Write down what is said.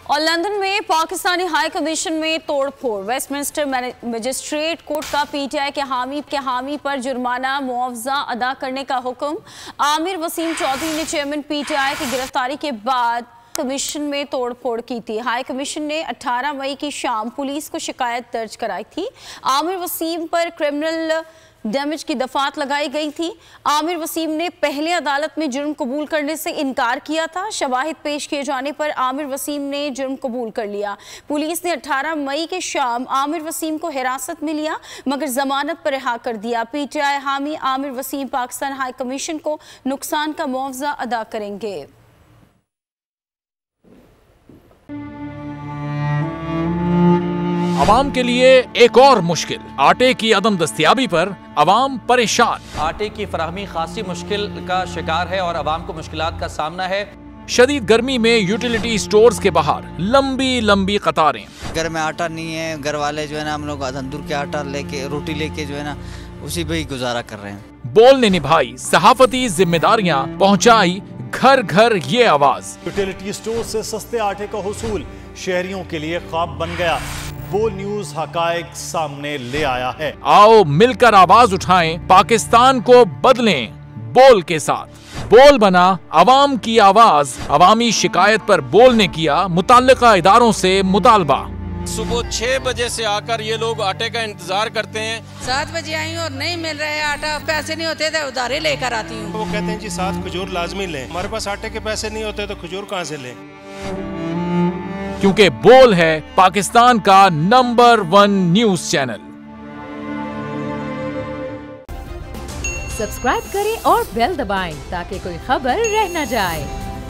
और लंदन में Pakistani high commission में तोड़फोड़। वेस्टमिंस्टर मजिस्ट्रेट कोर्ट का पीटीआई के हामी पर जुर्माना मुआवजा अदा करने का हुक्म। आमिर वसीम चौधरी ने चेयरमैन पीटीआई की गिरफ्तारी के बाद कमीशन में तोड़फोड़ की थी। हाई कमीशन ने 18 मई की शाम पुलिस को शिकायत दर्ज कराई थी। आमिर वसीम पर क्रिमिनल डैमेज की दफात लगाई गई थी। आमिर वसीम ने पहले अदालत में जुर्म कबूल करने से इनकार किया था। शवाहिद पेश किए जाने पर आमिर वसीम ने जुर्म कबूल कर लिया। पुलिस ने 18 मई के शाम आमिर वसीम को हिरासत में लिया मगर जमानत पर रिहा कर दिया। पीटीआई हामी आमिर वसीम पाकिस्तान हाई कमीशन को नुकसान का मुआवजा अदा करेंगे। अवाम के लिए एक और मुश्किल, आटे की अदम दस्तयाबी पर अवाम परेशान। आटे की फराहमी खासी मुश्किल का शिकार है और अवाम को मुश्किलात का सामना है। शदीद गर्मी में यूटिलिटी स्टोर्स के बाहर लंबी लंबी कतारें। घर में आटा नहीं है, घर वाले जो है ना हम लोग तंदूर के आटा लेके रोटी लेके जो है ना उसी पे ही गुजारा कर रहे हैं। बोल ने निभाई सहाफती जिम्मेदारियां, पहुंचाई घर घर ये आवाज। यूटिलिटी स्टोर से सस्ते आटे का हुसूल शहरियों के लिए ख्वाब बन गया। बोल न्यूज हकायक सामने ले आया है। आओ मिलकर आवाज उठाएं, पाकिस्तान को बदलें बोल के साथ। बोल बना अवाम की आवाज। अवामी शिकायत पर बोल ने किया मुताल्लिका इदारों से मुतालबा। सुबह 6 बजे से आकर ये लोग आटे का इंतजार करते हैं। 7 बजे आई हूँ और नहीं मिल रहा है आटा, पैसे नहीं होते थे उधारे लेकर आती हूँ। वो कहते हैं जी 7 खजूर लाजमी लें, हमारे पास आटे के पैसे नहीं होते तो खजूर कहाँ से लें। क्योंकि बोल है पाकिस्तान का नंबर 1 न्यूज चैनल। सब्सक्राइब करें और बेल दबाएं ताकि कोई खबर रह न जाए।